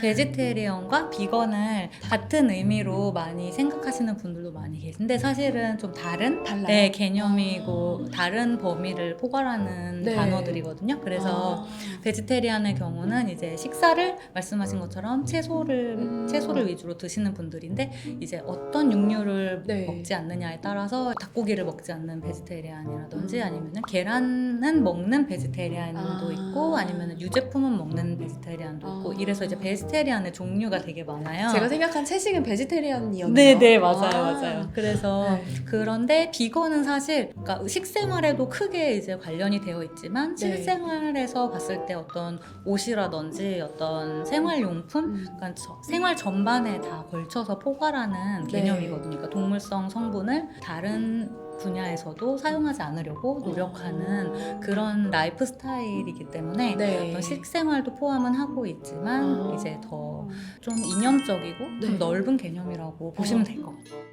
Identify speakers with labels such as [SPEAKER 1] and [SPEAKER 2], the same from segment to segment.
[SPEAKER 1] 베지테리언과 비건을 같은 의미로 많이 생각하시는 분들도 많이 계신데 사실은 좀 다른
[SPEAKER 2] 달라요?
[SPEAKER 1] 네, 개념이고 다른 범위를 포괄하는
[SPEAKER 2] 네.
[SPEAKER 1] 단어들이거든요. 그래서 베지테리안의 경우는 이제 식사를 말씀하신 것처럼 채소를 위주로 드시는 분들인데 이제 어떤 육류를
[SPEAKER 2] 네.
[SPEAKER 1] 먹지 않느냐에 따라서 닭고기를 먹지 않는 베지테리안이라든지 아니면은 계란은 먹는 베지테리안도 있고 아니면은 유제품은 먹는 베지테리안도 있고 이래서 이제 베지테리안의 종류가 되게 많아요.
[SPEAKER 2] 제가 생각한 채식은 베지테리안이었네요.
[SPEAKER 1] 네네, 맞아요. 그래서
[SPEAKER 2] 네.
[SPEAKER 1] 그런데 비건은 사실 그러니까 식생활에도 크게 이제 관련이 되어 있지만
[SPEAKER 2] 네.
[SPEAKER 1] 실생활에서 봤을 때 어떤 옷이라든지 어떤 생활용품, 그러니까 생활 전반에 다 걸쳐서 포괄하는
[SPEAKER 2] 네.
[SPEAKER 1] 개념이거든요. 그러니까 동물성 성분을 다른 분야에서도 사용하지 않으려고 노력하는 그런 라이프 스타일이기 때문에
[SPEAKER 2] 네.
[SPEAKER 1] 어떤 식생활도 포함은 하고 있지만 이제 더 좀 이념적이고 좀 넓은 개념이라고 보시면 될 것 같아요.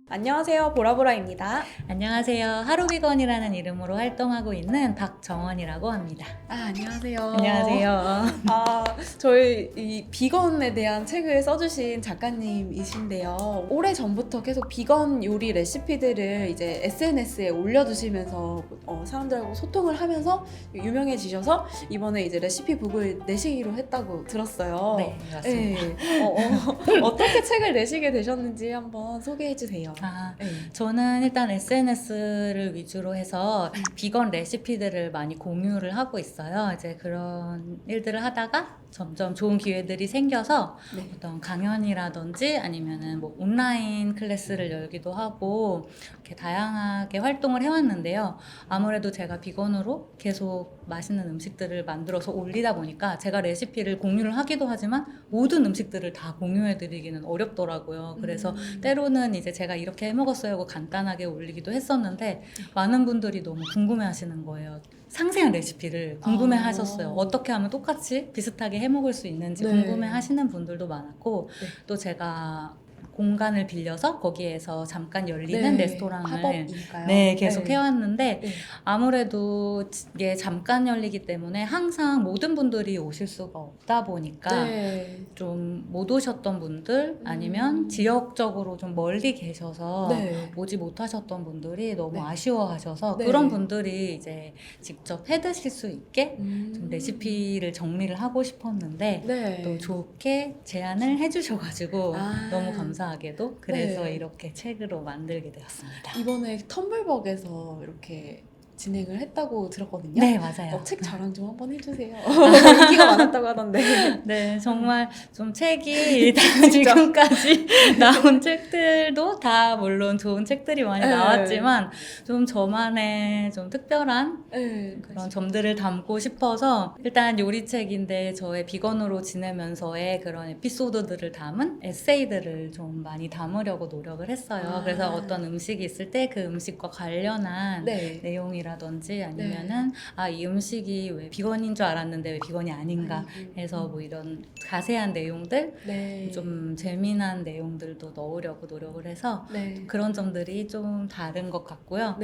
[SPEAKER 2] 안녕하세요, 보라보라입니다.
[SPEAKER 1] 안녕하세요. 하루비건이라는 이름으로 활동하고 있는 박정원이라고 합니다.
[SPEAKER 2] 안녕하세요.
[SPEAKER 1] 안녕하세요.
[SPEAKER 2] 저희 이 비건에 대한 책을 써주신 작가님이신데요. 오래 전부터 계속 비건 요리 레시피들을 이제 SNS에 올려주시면서 사람들하고 소통을 하면서 유명해지셔서 이번에 이제 레시피북을 내시기로 했다고 들었어요.
[SPEAKER 1] 네, 맞습니다.
[SPEAKER 2] 어떻게 책을 내시게 되셨는지 한번 소개해주세요. 네.
[SPEAKER 1] 저는 일단 SNS를 위주로 해서 비건 레시피들을 많이 공유를 하고 있어요. 이제 그런 일들을 하다가 점점 좋은 기회들이 생겨서
[SPEAKER 2] 네.
[SPEAKER 1] 어떤 강연이라든지 아니면은 뭐 온라인 클래스를 열기도 하고 이렇게 다양하게 활동을 해왔는데요. 아무래도 제가 비건으로 계속 맛있는 음식들을 만들어서 올리다 보니까 제가 레시피를 공유를 하기도 하지만 모든 음식들을 다 공유해드리기는 어렵더라고요. 그래서 때로는 이제 제가 이렇게 해먹었어요 하고 간단하게 올리기도 했었는데 많은 분들이 너무 궁금해하시는 거예요. 상세한 레시피를 궁금해하셨어요. 어떻게 하면 똑같이 비슷하게 해먹을 수 있는지
[SPEAKER 2] 네.
[SPEAKER 1] 궁금해하시는 분들도 많았고
[SPEAKER 2] 네.
[SPEAKER 1] 또 제가 공간을 빌려서 거기에서 잠깐 열리는 레스토랑을
[SPEAKER 2] 팝업이니까요.
[SPEAKER 1] 계속 해왔는데
[SPEAKER 2] 네.
[SPEAKER 1] 아무래도 이게 잠깐 열리기 때문에 항상 모든 분들이 오실 수가 없다 보니까 좀 못 오셨던 분들 아니면 지역적으로 좀 멀리 계셔서 오지 못하셨던 분들이 너무 아쉬워하셔서 그런 분들이 이제 직접 해 드실 수 있게 좀 레시피를 정리를 하고 싶었는데 또 좋게 제안을 해주셔가지고 너무 감사하게도 그래서 이렇게 책으로 만들게 되었습니다.
[SPEAKER 2] 이번에 텀블벅에서 이렇게 진행을 했다고 들었거든요.
[SPEAKER 1] 네, 맞아요.
[SPEAKER 2] 책 자랑 좀 한번 해주세요. 인기가 많았다고 하던데.
[SPEAKER 1] 네, 정말 좀 책이 지금까지 나온 책들도 다 물론 좋은 책들이 많이 나왔지만 좀 저만의 좀 특별한 그런 점들을 담고 싶어서 일단 요리책인데 저의 비건으로 지내면서의 그런 에피소드들을 담은 에세이들을 좀 많이 담으려고 노력을 했어요. 그래서 어떤 음식이 있을 때 그 음식과 관련한 내용이라든지 아니면은 이 음식이 왜 비건인 줄 알았는데 왜 비건이 아닌가 해서 뭐 이런 자세한 내용들 좀 재미난 내용들도 넣으려고 노력을 해서 그런 점들이 좀 다른 것 같고요.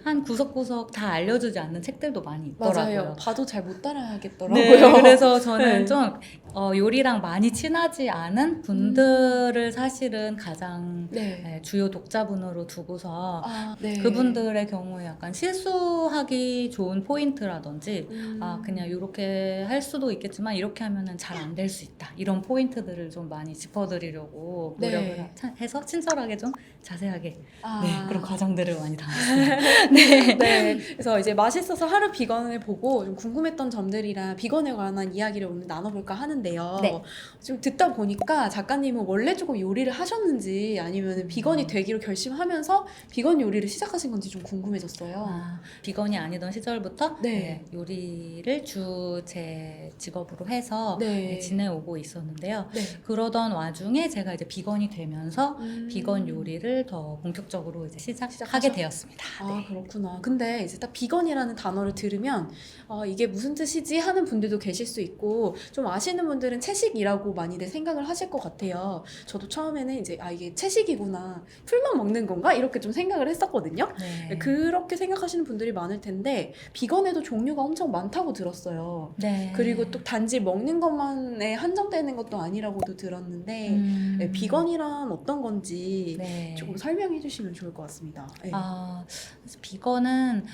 [SPEAKER 1] 한 구석구석 다 알려주지 않는 책들도 많이 있더라고요.
[SPEAKER 2] 맞아요. 봐도 잘 못 따라하겠더라고요.
[SPEAKER 1] 네, 그래서 저는 좀 요리랑 많이 친하지 않은 분들을 사실은 가장 주요 독자분으로 두고서 그분들의 경우에 약간 실수하기 좋은 포인트라든지 그냥 이렇게 할 수도 있겠지만 이렇게 하면은 잘 안 될 수 있다 이런 포인트들을 좀 많이 짚어드리려고 노력을 해서 친절하게 좀 자세하게 그런 과정들을 많이 담았어요.
[SPEAKER 2] 그래서 이제 맛있어서 하루 비건을 보고 좀 궁금했던 점들이랑 비건에 관한 이야기를 오늘 나눠볼까 하는데요. 지금 듣다 보니까 작가님은 원래 조금 요리를 하셨는지 아니면 비건이 되기로 결심하면서 비건 요리를 시작하신 건지 좀 궁금해졌어요.
[SPEAKER 1] 비건이 아니던 시절부터 요리를 제 직업으로 해서 지내오고 있었는데요. 그러던 와중에 제가 이제 비건이 되면서 비건 요리를 더 본격적으로 이제 시작하게 되었습니다.
[SPEAKER 2] 그렇구나. 근데 이제 딱 비건이라는 단어를 들으면 이게 무슨 뜻이지 하는 분들도 계실 수 있고 좀 아시는 분들은 채식이라고 많이들 생각을 하실 것 같아요. 저도 처음에는 이제 이게 채식이구나, 풀만 먹는 건가 이렇게 좀 생각을 했었거든요.
[SPEAKER 1] 네.
[SPEAKER 2] 그렇게 생각하시는 분들이 많을 텐데 비건에도 종류가 엄청 많다고 들었어요.
[SPEAKER 1] 네.
[SPEAKER 2] 그리고 또 단지 먹는 것만에 한정되는 것도 아니라고도 들었는데 네, 비건이란 어떤 건지
[SPEAKER 1] 네.
[SPEAKER 2] 조금 설명해 주시면 좋을 것 같습니다. 네.
[SPEAKER 1] 그래서 비건은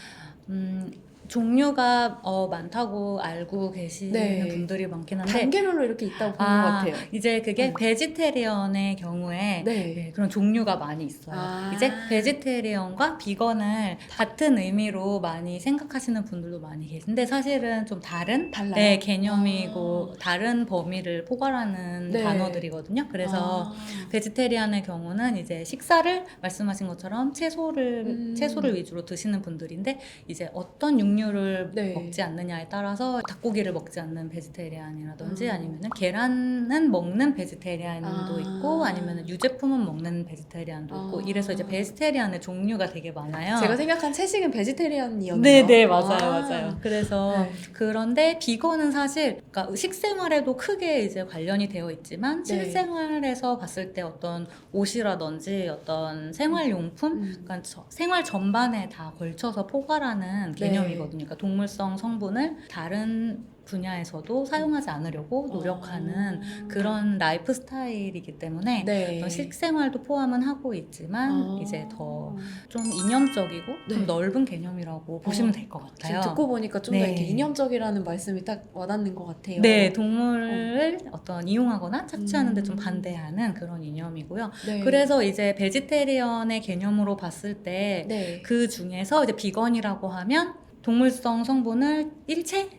[SPEAKER 1] 종류가 많다고 알고 계시는
[SPEAKER 2] 네.
[SPEAKER 1] 분들이 많긴 한데
[SPEAKER 2] 단계별로 이렇게 있다고 보는 것 같아요.
[SPEAKER 1] 이제 그게 베지테리언의 경우에
[SPEAKER 2] 네.
[SPEAKER 1] 그런 종류가 많이 있어요. 이제 베지테리언과 비건을 같은 의미로 많이 생각하시는 분들도 많이 계신데 사실은 좀 다른
[SPEAKER 2] 달라요?
[SPEAKER 1] 네, 개념이고 다른 범위를 포괄하는
[SPEAKER 2] 네.
[SPEAKER 1] 단어들이거든요. 그래서 베지테리안의 경우는 이제 식사를 말씀하신 것처럼 채소를 위주로 드시는 분들인데 이제 어떤 육류를
[SPEAKER 2] 네.
[SPEAKER 1] 먹지 않느냐에 따라서 닭고기를 먹지 않는 베지테리안이라든지 아니면은 계란은 먹는 베지테리안도 있고 아니면은 유제품은 먹는 베지테리안도 있고 이래서 이제 베지테리안의 종류가 되게 많아요.
[SPEAKER 2] 제가 생각한 채식은 베지테리안이었네요.
[SPEAKER 1] 네네 맞아요. 그래서
[SPEAKER 2] 네.
[SPEAKER 1] 그런데 비건은 사실 그러니까 식생활에도 크게 이제 관련이 되어 있지만
[SPEAKER 2] 네.
[SPEAKER 1] 실생활에서 봤을 때 어떤 옷이라든지 어떤 생활용품 그러니까 생활 전반에 다 걸쳐서 포괄하는 개념이거든요. 그러니까 동물성 성분을 다른 분야에서도 사용하지 않으려고 노력하는 그런 라이프 스타일이기 때문에 어떤 식생활도 포함은 하고 있지만 이제 더 좀 이념적이고 좀 넓은 개념이라고 보시면 될 것 같아요.
[SPEAKER 2] 지금 듣고 보니까 좀 더 이렇게 이념적이라는 말씀이 딱 와닿는 것 같아요.
[SPEAKER 1] 네, 동물을 어떤 이용하거나 착취하는데 좀 반대하는 그런 이념이고요.
[SPEAKER 2] 네.
[SPEAKER 1] 그래서 이제 베지테리언의 개념으로 봤을 때
[SPEAKER 2] 네.
[SPEAKER 1] 그 중에서 이제 비건이라고 하면 동물성 성분을 일체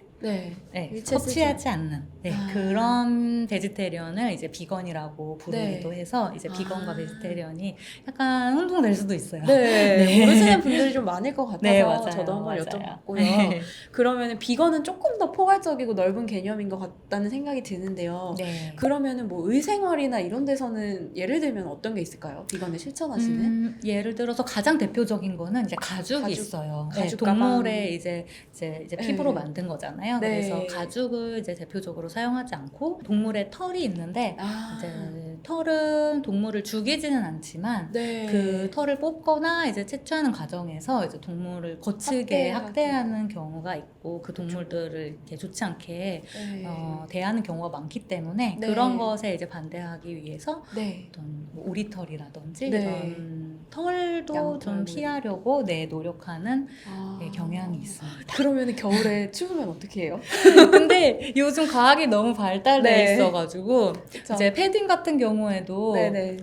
[SPEAKER 2] 일체
[SPEAKER 1] 섭취하지 않는 그런 베지테리언을 이제 비건이라고 부르기도
[SPEAKER 2] 네.
[SPEAKER 1] 해서 이제 비건과 베지테리언이 약간 혼동될 수도 있어요.
[SPEAKER 2] 네. 모르시는 분들이 좀 많을 것 같아서
[SPEAKER 1] 네, 맞아요.
[SPEAKER 2] 저도 한번
[SPEAKER 1] 맞아요.
[SPEAKER 2] 여쭤봤고요. 그러면은 비건은 조금 더 포괄적이고 넓은 개념인 것 같다는 생각이 드는데요.
[SPEAKER 1] 네.
[SPEAKER 2] 그러면은 뭐 의생활이나 이런 데서는 예를 들면 어떤 게 있을까요? 비건을 실천하시는?
[SPEAKER 1] 예를 들어서 가장 대표적인 거는 이제 가죽이
[SPEAKER 2] 가죽.
[SPEAKER 1] 있어요.
[SPEAKER 2] 가죽
[SPEAKER 1] 동물의 이제 피부로
[SPEAKER 2] 네.
[SPEAKER 1] 만든 거잖아요.
[SPEAKER 2] 네.
[SPEAKER 1] 그래서 가죽을 이제 대표적으로 사용하지 않고 동물의 털이 있는데 이제 털은 동물을 죽이지는 않지만 그 털을 뽑거나 이제 채취하는 과정에서 이제 동물을 거칠게 학대하는 경우가 있고 그 동물들을 이렇게 좋지 않게 대하는 경우가 많기 때문에 그런 것에 이제 반대하기 위해서 어떤 뭐 오리털이라든지 이런 털도 좀 피하려고 피하려고 경향이 있습니다.
[SPEAKER 2] 그러면 겨울에 추우면 어떻게 해요?
[SPEAKER 1] 근데 요즘 과학이 너무 발달돼
[SPEAKER 2] 네.
[SPEAKER 1] 있어가지고
[SPEAKER 2] 그쵸.
[SPEAKER 1] 이제 패딩 같은 경우에도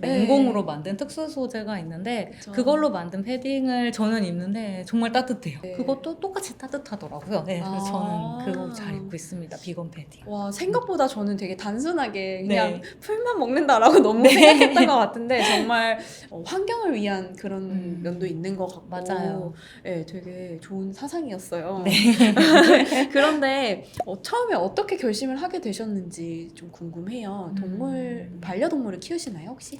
[SPEAKER 1] 인공으로 만든 특수 소재가 있는데
[SPEAKER 2] 그쵸.
[SPEAKER 1] 그걸로 만든 패딩을 저는 입는데 정말 따뜻해요. 그것도 똑같이 따뜻하더라고요. 그래서 저는 그거 잘 입고 있습니다. 비건 패딩.
[SPEAKER 2] 와, 생각보다 저는 되게 단순하게 그냥 풀만 먹는다라고 너무 생각했던 것 같은데 정말 환경을 위한 그런 면도 있는 것 같고
[SPEAKER 1] 맞아요.
[SPEAKER 2] 네, 되게 좋은 사상이었어요. 그런데 처음에 어떻게 결심을 하게 되셨는지 좀 궁금해요. 반려동물을 키우시나요 혹시?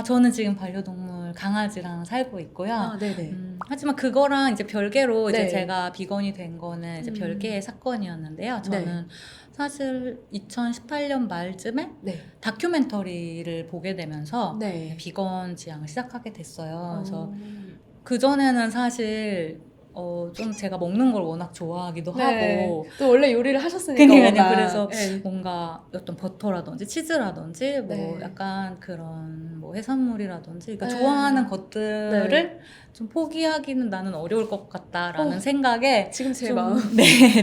[SPEAKER 1] 저는 지금 반려동물 강아지랑 살고 있고요.
[SPEAKER 2] 네네.
[SPEAKER 1] 하지만 그거랑 이제 별개로 이제
[SPEAKER 2] 네.
[SPEAKER 1] 제가 비건이 된 거는 이제 별개의 사건이었는데요. 저는 사실 2018년 말쯤에 다큐멘터리를 보게 되면서 비건 지향을 시작하게 됐어요. 그래서 그전에는 사실 좀 제가 먹는 걸 워낙 좋아하기도 하고
[SPEAKER 2] 또 원래 요리를 하셨으니까
[SPEAKER 1] 그러니까요. 그래서 뭔가 어떤 버터라든지 치즈라든지 뭐 약간 그런 뭐 해산물이라든지 그러니까 좋아하는 것들을 좀 포기하기는 나는 어려울 것 같다라는 생각에
[SPEAKER 2] 지금 제
[SPEAKER 1] 좀,
[SPEAKER 2] 마음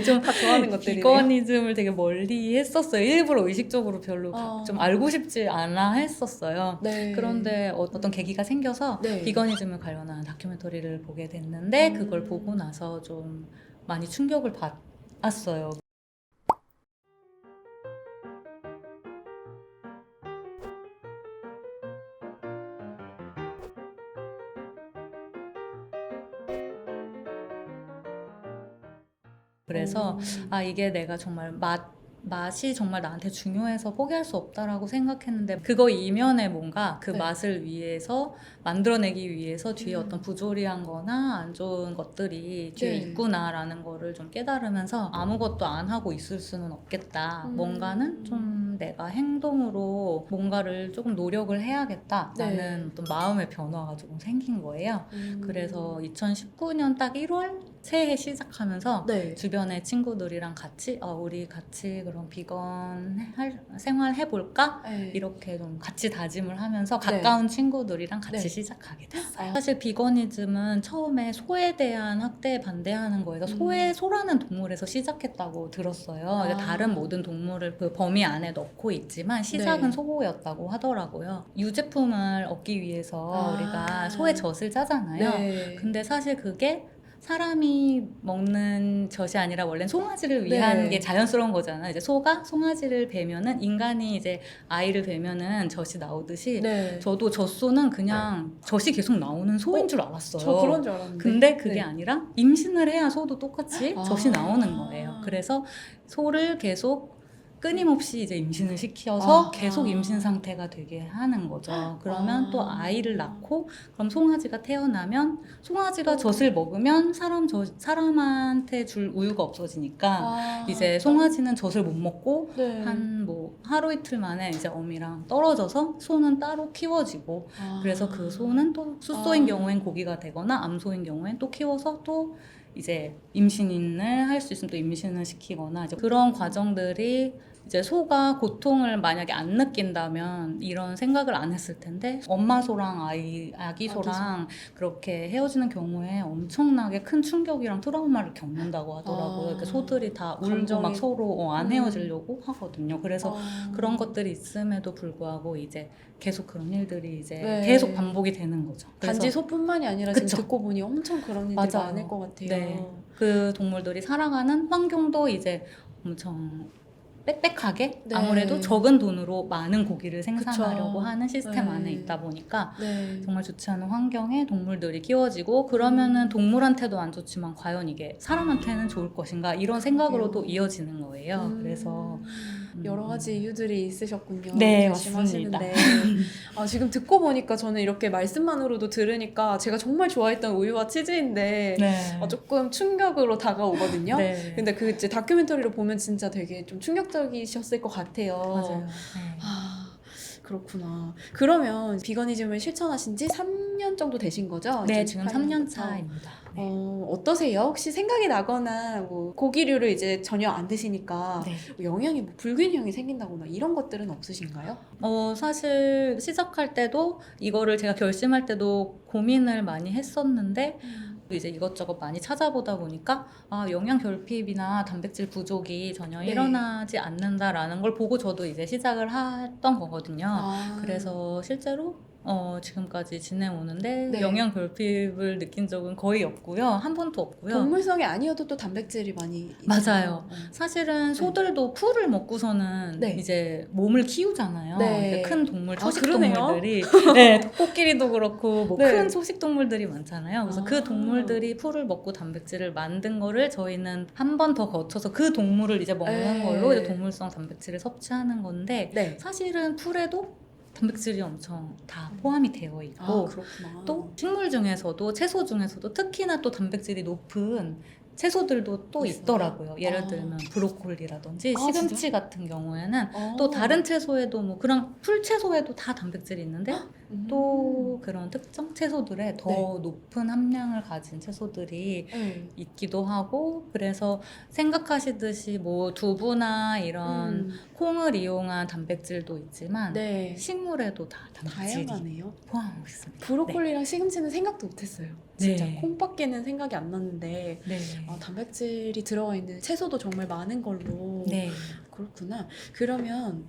[SPEAKER 1] 좀
[SPEAKER 2] 다 좋아하는 것들이네요.
[SPEAKER 1] 비건이즘을 되게 멀리 했었어요. 일부러 의식적으로 별로 좀 알고 싶지 않아 했었어요. 그런데 어떤 계기가 생겨서 비건이즘을 관련한 다큐멘터리를 보게 됐는데 그걸 보고 나서 좀 많이 충격을 받았어요. 그래서 이게 내가 정말 맛이 정말 나한테 중요해서 포기할 수 없다라고 생각했는데 그거 이면에 뭔가 그 맛을 위해서 만들어내기 위해서 뒤에 어떤 부조리한 거나 안 좋은 것들이 뒤에 있구나라는 거를 좀 깨달으면서 아무것도 안 하고 있을 수는 없겠다. 뭔가는 좀 내가 행동으로 뭔가를 조금 노력을 해야겠다라는
[SPEAKER 2] 네.
[SPEAKER 1] 어떤 마음의 변화가 조금 생긴 거예요. 그래서 2019년 딱 1월 새해 시작하면서
[SPEAKER 2] 네.
[SPEAKER 1] 주변의 친구들이랑 같이 우리 같이 그럼 생활 해볼까?
[SPEAKER 2] 네.
[SPEAKER 1] 이렇게 좀 같이 다짐을 하면서
[SPEAKER 2] 네.
[SPEAKER 1] 가까운 친구들이랑 같이
[SPEAKER 2] 네.
[SPEAKER 1] 시작하게 됐어요.
[SPEAKER 2] 아.
[SPEAKER 1] 사실 비거니즘은 처음에 소에 대한 학대에 반대하는 거에서 소라는 동물에서 시작했다고 들었어요.
[SPEAKER 2] 아.
[SPEAKER 1] 다른 모든 동물을 그 범위 안에 넣고 있지만 시작은
[SPEAKER 2] 네.
[SPEAKER 1] 소였다고 하더라고요. 유제품을 얻기 위해서
[SPEAKER 2] 아.
[SPEAKER 1] 우리가 소의 젖을 짜잖아요.
[SPEAKER 2] 네.
[SPEAKER 1] 근데 사실 그게 사람이 먹는 젖이 아니라 원래는 송아지를 위한
[SPEAKER 2] 네.
[SPEAKER 1] 게 자연스러운 거잖아요. 이제 소가 송아지를 베면은 인간이 이제 아이를 베면은 젖이 나오듯이
[SPEAKER 2] 네.
[SPEAKER 1] 저도 젖소는 그냥 젖이 계속 나오는 소인 줄 알았어요.
[SPEAKER 2] 저 그런 줄 알았는데.
[SPEAKER 1] 근데 그게
[SPEAKER 2] 네.
[SPEAKER 1] 아니라 임신을 해야 소도 똑같이
[SPEAKER 2] 아.
[SPEAKER 1] 젖이 나오는 거예요. 그래서 소를 계속 끊임없이 이제 임신을 시켜서
[SPEAKER 2] 아.
[SPEAKER 1] 계속 임신 상태가 되게 하는 거죠. 그러면
[SPEAKER 2] 아.
[SPEAKER 1] 또 아이를 낳고 그럼 송아지가 태어나면 송아지가 젖을 먹으면 사람한테 줄 우유가 없어지니까
[SPEAKER 2] 아.
[SPEAKER 1] 이제 송아지는 젖을 못 먹고
[SPEAKER 2] 네.
[SPEAKER 1] 한 뭐 하루 이틀 만에 이제 어미랑 떨어져서 소는 따로 키워지고
[SPEAKER 2] 아.
[SPEAKER 1] 그래서 그 소는 또 숫소인
[SPEAKER 2] 아.
[SPEAKER 1] 경우엔 고기가 되거나 암소인 경우엔 또 키워서 또 이제 임신을 할 수 있으면 또 임신을 시키거나 이제 그런 과정들이 이제 소가 고통을 만약에 안 느낀다면 이런 생각을 안 했을 텐데 엄마 소랑 아기 소랑 그렇게 헤어지는 경우에 엄청나게 큰 충격이랑 트라우마를 겪는다고 하더라고요. 그러니까 소들이 다 울고 막 서로 안 헤어지려고 하거든요. 그래서 그런 것들이 있음에도 불구하고 이제 계속 그런 일들이 이제
[SPEAKER 2] 네.
[SPEAKER 1] 계속 반복이 되는 거죠.
[SPEAKER 2] 단지
[SPEAKER 1] 그래서
[SPEAKER 2] 소뿐만이 아니라
[SPEAKER 1] 그쵸.
[SPEAKER 2] 지금 듣고 보니 엄청 그런 일들이
[SPEAKER 1] 맞아요.
[SPEAKER 2] 많을 것 같아요.
[SPEAKER 1] 네. 그 동물들이 살아가는 환경도 이제 엄청 빽빽하게
[SPEAKER 2] 네.
[SPEAKER 1] 아무래도 적은 돈으로 많은 고기를 생산하려고
[SPEAKER 2] 그쵸.
[SPEAKER 1] 하는 시스템
[SPEAKER 2] 네.
[SPEAKER 1] 안에 있다 보니까
[SPEAKER 2] 네.
[SPEAKER 1] 정말 좋지 않은 환경에 동물들이 키워지고 그러면은 동물한테도 안 좋지만 과연 이게 사람한테는 좋을 것인가 이런 생각으로도
[SPEAKER 2] 그러게요.
[SPEAKER 1] 이어지는 거예요. 그래서
[SPEAKER 2] 여러 가지 이유들이 있으셨군요.
[SPEAKER 1] 네,
[SPEAKER 2] 말씀하시는데 지금 듣고 보니까 저는 이렇게 말씀만으로도 들으니까 제가 정말 좋아했던 우유와 치즈인데
[SPEAKER 1] 네.
[SPEAKER 2] 조금 충격으로 다가오거든요.
[SPEAKER 1] 네.
[SPEAKER 2] 근데 그 이제 다큐멘터리를 보면 진짜 되게 좀 충격적이셨을 것 같아요.
[SPEAKER 1] 맞아요. 네.
[SPEAKER 2] 그렇구나. 그러면 비거니즘을 실천하신 지 3년 정도 되신 거죠?
[SPEAKER 1] 네, 지금 3년
[SPEAKER 2] 2018년부터.
[SPEAKER 1] 차입니다. 네.
[SPEAKER 2] 어떠세요? 혹시 생각이 나거나 뭐 고기류를 이제 전혀 안 드시니까
[SPEAKER 1] 네.
[SPEAKER 2] 영양이 뭐 불균형이 생긴다거나 이런 것들은 없으신가요?
[SPEAKER 1] 사실 시작할 때도 이거를 제가 결심할 때도 고민을 많이 했었는데 이제 이것저것 많이 찾아보다 보니까 영양 결핍이나 단백질 부족이 전혀
[SPEAKER 2] 네.
[SPEAKER 1] 일어나지 않는다라는 걸 보고 저도 이제 시작을 했던 거거든요. 그래서 실제로 지금까지 지내오는데
[SPEAKER 2] 네.
[SPEAKER 1] 영양 결핍을 느낀 적은 거의 없고요. 한 번도 없고요.
[SPEAKER 2] 동물성이 아니어도 또 단백질이 많이
[SPEAKER 1] 맞아요.
[SPEAKER 2] 있잖아요.
[SPEAKER 1] 사실은 소들도 풀을 먹고서는
[SPEAKER 2] 네.
[SPEAKER 1] 이제 몸을 키우잖아요.
[SPEAKER 2] 네.
[SPEAKER 1] 그러니까 큰 동물, 초식
[SPEAKER 2] 그러네요.
[SPEAKER 1] 동물들이 네, 코끼리도 그렇고 뭐
[SPEAKER 2] 네.
[SPEAKER 1] 큰 초식 동물들이 많잖아요. 그래서 그
[SPEAKER 2] 아.
[SPEAKER 1] 동물들이 풀을 먹고 단백질을 만든 거를 저희는 한 번 더 거쳐서 그 동물을 이제 먹는
[SPEAKER 2] 네.
[SPEAKER 1] 걸로 이제 동물성 단백질을 섭취하는 건데
[SPEAKER 2] 네.
[SPEAKER 1] 사실은 풀에도 단백질이 엄청 다 포함이 되어 있고
[SPEAKER 2] 그렇구나.
[SPEAKER 1] 또 식물 중에서도 채소 중에서도 특히나 또 단백질이 높은 채소들도 또
[SPEAKER 2] 있어요?
[SPEAKER 1] 있더라고요. 예를 들면 브로콜리라든지 시금치
[SPEAKER 2] 진짜요?
[SPEAKER 1] 같은 경우에는 또 다른 채소에도 뭐 그런 풀 채소에도 다 단백질이 있는데 또 그런 특정 채소들에 더
[SPEAKER 2] 네.
[SPEAKER 1] 높은 함량을 가진 채소들이
[SPEAKER 2] 네.
[SPEAKER 1] 있기도 하고 그래서 생각하시듯이 뭐 두부나 이런 콩을 이용한 단백질도 있지만
[SPEAKER 2] 네.
[SPEAKER 1] 식물에도 다 단백질이
[SPEAKER 2] 다양하네요.
[SPEAKER 1] 포함하고 있습니다.
[SPEAKER 2] 브로콜리랑 시금치는 생각도 못했어요. 진짜
[SPEAKER 1] 네.
[SPEAKER 2] 콩밖에는 생각이 안 났는데
[SPEAKER 1] 네.
[SPEAKER 2] 단백질이 들어가 있는 채소도 정말 많은 걸로.
[SPEAKER 1] 네.
[SPEAKER 2] 그렇구나. 그러면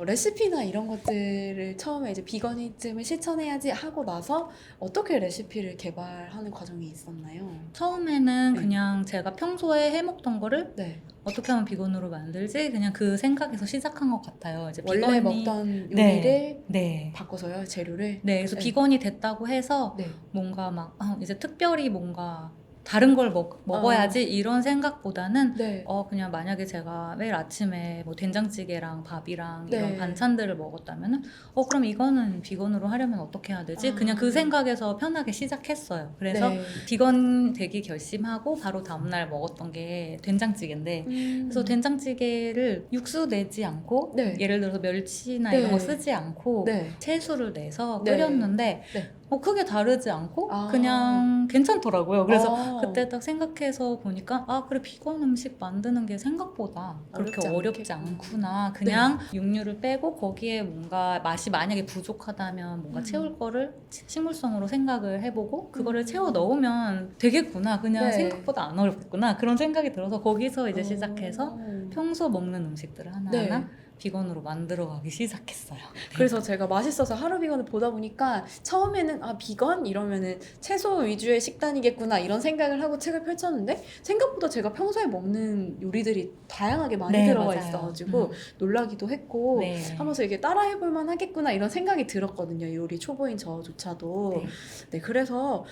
[SPEAKER 2] 레시피나 이런 것들을 처음에 이제 비거니즘을 실천해야지 하고 나서 어떻게 레시피를 개발하는 과정이 있었나요?
[SPEAKER 1] 처음에는
[SPEAKER 2] 네.
[SPEAKER 1] 그냥 제가 평소에 해먹던 거를
[SPEAKER 2] 네.
[SPEAKER 1] 어떻게 하면 비건으로 만들지 그냥 그 생각에서 시작한 것 같아요. 이제
[SPEAKER 2] 원래
[SPEAKER 1] 비건이-
[SPEAKER 2] 먹던
[SPEAKER 1] 네.
[SPEAKER 2] 요리를
[SPEAKER 1] 네.
[SPEAKER 2] 바꿔서요, 재료를.
[SPEAKER 1] 네, 그래서
[SPEAKER 2] 네.
[SPEAKER 1] 비건이 됐다고 해서
[SPEAKER 2] 네.
[SPEAKER 1] 뭔가 막 이제 특별히 뭔가 다른 걸 먹어야지 이런 생각보다는
[SPEAKER 2] 네.
[SPEAKER 1] 그냥 만약에 제가 매일 아침에 뭐 된장찌개랑 밥이랑
[SPEAKER 2] 네.
[SPEAKER 1] 이런 반찬들을 먹었다면은 그럼 이거는 비건으로 하려면 어떻게 해야 되지?
[SPEAKER 2] 아.
[SPEAKER 1] 그냥 그 생각에서 편하게 시작했어요. 그래서
[SPEAKER 2] 네.
[SPEAKER 1] 비건 되기 결심하고 바로 다음날 먹었던 게 된장찌개인데 그래서 된장찌개를 육수 내지 않고
[SPEAKER 2] 네.
[SPEAKER 1] 예를 들어서 멸치나
[SPEAKER 2] 네.
[SPEAKER 1] 이런 거 쓰지 않고
[SPEAKER 2] 네.
[SPEAKER 1] 채수를 내서
[SPEAKER 2] 네.
[SPEAKER 1] 끓였는데
[SPEAKER 2] 네.
[SPEAKER 1] 크게 다르지 않고
[SPEAKER 2] 아.
[SPEAKER 1] 그냥 괜찮더라고요. 그래서
[SPEAKER 2] 아.
[SPEAKER 1] 그때 딱 생각해서 보니까 그래 비건 음식 만드는 게 생각보다 그렇게 어렵지 않구나. 그냥 육류를 빼고 거기에 뭔가 맛이 만약에 부족하다면 뭔가 채울 거를 식물성으로 생각을 해보고 그거를 채워 넣으면 되겠구나. 그냥
[SPEAKER 2] 네.
[SPEAKER 1] 생각보다 안 어렵구나. 그런 생각이 들어서 거기서 이제 시작해서 평소 먹는 음식들을 하나하나
[SPEAKER 2] 네.
[SPEAKER 1] 비건으로 만들어가기 시작했어요.
[SPEAKER 2] 그래서 제가 맛있어서 하루 비건을 보다 보니까 처음에는 비건 이러면은 채소 위주의 식단이겠구나 이런 생각을 하고 책을 펼쳤는데 생각보다 제가 평소에 먹는 요리들이 다양하게 많이
[SPEAKER 1] 네,
[SPEAKER 2] 들어가
[SPEAKER 1] 맞아요.
[SPEAKER 2] 있어가지고 놀라기도 했고
[SPEAKER 1] 네.
[SPEAKER 2] 하면서 이게 따라해볼 만하겠구나 이런 생각이 들었거든요. 요리 초보인 저조차도.
[SPEAKER 1] 네.
[SPEAKER 2] 네, 그래서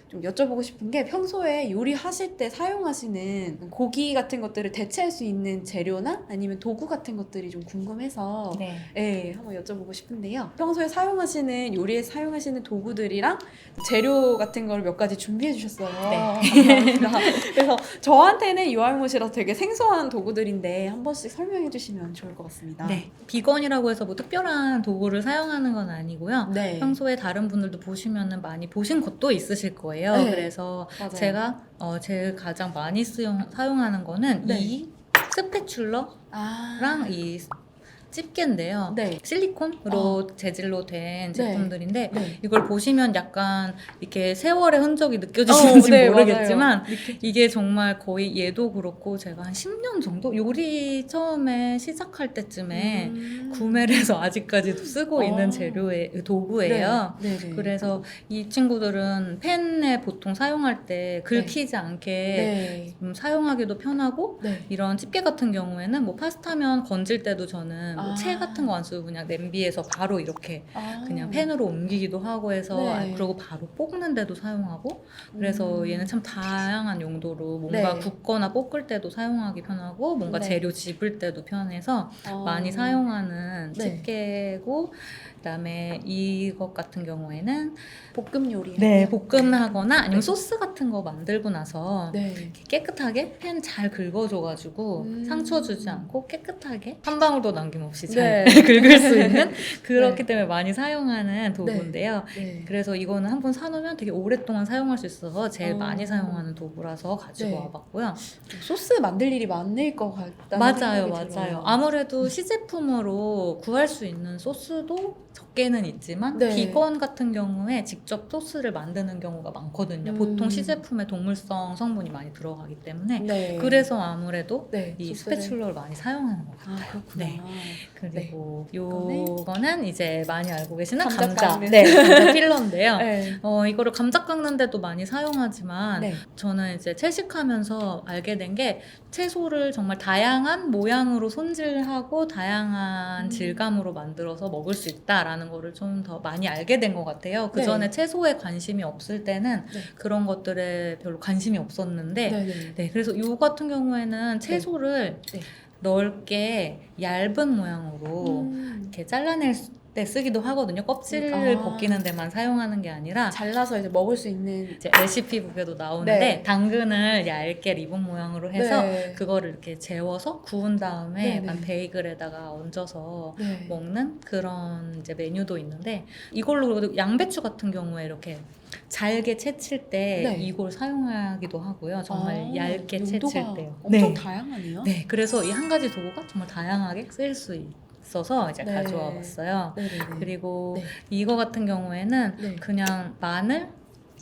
[SPEAKER 2] 좀 여쭤보고 싶은 게 평소에 요리하실 때 사용하시는 고기 같은 것들을 대체할 수 있는 재료나 아니면 도구 같은 것들이 좀 궁금해서
[SPEAKER 1] 네.
[SPEAKER 2] 네, 한번 여쭤보고 싶은데요. 평소에 사용하시는 요리에 사용하시는 도구들이랑 재료 같은 걸 몇 가지 준비해 주셨어요. 감사합니다. 그래서 저한테는 유알못이라서 되게 생소한 도구들인데 한 번씩 설명해 주시면 좋을 것 같습니다.
[SPEAKER 1] 네. 비건이라고 해서 뭐 특별한 도구를 사용하는 건 아니고요.
[SPEAKER 2] 네.
[SPEAKER 1] 평소에 다른 분들도 보시면은 많이 보신 것도 있으실 거예요.
[SPEAKER 2] 네.
[SPEAKER 1] 그래서
[SPEAKER 2] 맞아요.
[SPEAKER 1] 제가 제일 가장 많이 사용하는 거는
[SPEAKER 2] 네.
[SPEAKER 1] 이 스패츌러랑 이 집게인데요.
[SPEAKER 2] 네.
[SPEAKER 1] 실리콘으로 재질로 된 제품들인데
[SPEAKER 2] 네.
[SPEAKER 1] 이걸 보시면 약간 이렇게 세월의 흔적이 느껴지시는지
[SPEAKER 2] 네,
[SPEAKER 1] 모르겠지만
[SPEAKER 2] 맞아요.
[SPEAKER 1] 이게 정말 거의 얘도 그렇고 제가 한 10년 정도 요리 처음에 시작할 때쯤에 구매를 해서 아직까지도 쓰고 있는 도구예요.
[SPEAKER 2] 네. 네.
[SPEAKER 1] 그래서 이 친구들은 팬에 보통 사용할 때 긁히지 않게
[SPEAKER 2] 네.
[SPEAKER 1] 사용하기도 편하고
[SPEAKER 2] 네.
[SPEAKER 1] 이런 집게 같은 경우에는 뭐 파스타면 건질 때도 저는 뭐 채 같은 거 안 쓰고 그냥 냄비에서 바로 이렇게 그냥 팬으로 옮기기도 하고 해서
[SPEAKER 2] 네.
[SPEAKER 1] 그리고 바로 볶는데도 사용하고 그래서 얘는 참 다양한 용도로 뭔가
[SPEAKER 2] 네.
[SPEAKER 1] 굽거나 볶을 때도 사용하기 편하고 뭔가
[SPEAKER 2] 네.
[SPEAKER 1] 재료 집을 때도 편해서 많이 사용하는
[SPEAKER 2] 네.
[SPEAKER 1] 집게고 그다음에 이것 같은 경우에는
[SPEAKER 2] 볶음 요리.
[SPEAKER 1] 네, 볶음하거나 아니면 소스 같은 거 만들고 나서
[SPEAKER 2] 네.
[SPEAKER 1] 이렇게 깨끗하게 팬 잘 긁어줘가지고 상처 주지 않고 깨끗하게 한 방울도 남김없이 잘
[SPEAKER 2] 네.
[SPEAKER 1] 긁을 수 있는 그렇기 때문에 많이 사용하는 도구인데요.
[SPEAKER 2] 네.
[SPEAKER 1] 그래서 이거는 한번 사놓으면 되게 오랫동안 사용할 수 있어서 제일
[SPEAKER 2] 어.
[SPEAKER 1] 많이 사용하는 도구라서 가지고
[SPEAKER 2] 네.
[SPEAKER 1] 와봤고요.
[SPEAKER 2] 소스 만들 일이 많을 것 같다는
[SPEAKER 1] 맞아요,
[SPEAKER 2] 생각이
[SPEAKER 1] 맞아요.
[SPEAKER 2] 들어요.
[SPEAKER 1] 아무래도 시제품으로 구할 수 있는 소스도 적게는 있지만
[SPEAKER 2] 네.
[SPEAKER 1] 비건 같은 경우에 직접 소스를 만드는 경우가 많거든요. 보통 시제품에 동물성 성분이 많이 들어가기 때문에
[SPEAKER 2] 네.
[SPEAKER 1] 그래서 아무래도
[SPEAKER 2] 네.
[SPEAKER 1] 이
[SPEAKER 2] 소스를.
[SPEAKER 1] 스패츌러를 많이 사용하는 것 같아요.
[SPEAKER 2] 그렇구나.
[SPEAKER 1] 네. 그리고
[SPEAKER 2] 이거는?
[SPEAKER 1] 요거는 이제 많이 알고 계시는
[SPEAKER 2] 감자
[SPEAKER 1] 감자.
[SPEAKER 2] 깎는.
[SPEAKER 1] 네, 감자 필러인데요.
[SPEAKER 2] 네.
[SPEAKER 1] 이거를 감자 깎는데도 많이 사용하지만
[SPEAKER 2] 네.
[SPEAKER 1] 저는 이제 채식하면서 알게 된 게 채소를 정말 다양한 모양으로 손질하고 다양한 질감으로 만들어서 먹을 수 있다라는 거를 좀 더 많이 알게 된 것 같아요. 그 전에
[SPEAKER 2] 네.
[SPEAKER 1] 채소에 관심이 없을 때는
[SPEAKER 2] 네.
[SPEAKER 1] 그런 것들에 별로 관심이 없었는데
[SPEAKER 2] 네.
[SPEAKER 1] 네, 그래서 요 같은 경우에는 채소를
[SPEAKER 2] 네.
[SPEAKER 1] 넓게 얇은 모양으로 이렇게 잘라낼 때 쓰기도 하거든요. 껍질을 벗기는 데만 사용하는 게 아니라
[SPEAKER 2] 잘라서 이제 먹을 수 있는.
[SPEAKER 1] 이제 레시피북에도 나오는데
[SPEAKER 2] 네.
[SPEAKER 1] 당근을 얇게 리본 모양으로 해서
[SPEAKER 2] 네.
[SPEAKER 1] 그거를 이렇게 재워서 구운 다음에
[SPEAKER 2] 네,
[SPEAKER 1] 약간
[SPEAKER 2] 네.
[SPEAKER 1] 베이글에다가 얹어서
[SPEAKER 2] 네.
[SPEAKER 1] 먹는 그런 이제 메뉴도 있는데 이걸로 양배추 같은 경우에 이렇게 잘게 채칠 때
[SPEAKER 2] 네.
[SPEAKER 1] 이걸 사용하기도 하고요. 정말 얇게
[SPEAKER 2] 용도가
[SPEAKER 1] 채칠 때요.
[SPEAKER 2] 엄청 다양하네요.
[SPEAKER 1] 네, 그래서 이 한 가지 도구가 정말 다양하게 쓰일 수 있어서 이제
[SPEAKER 2] 네.
[SPEAKER 1] 가져와 봤어요.
[SPEAKER 2] 네네네.
[SPEAKER 1] 그리고
[SPEAKER 2] 네.
[SPEAKER 1] 이거 같은 경우에는
[SPEAKER 2] 네.
[SPEAKER 1] 그냥 마늘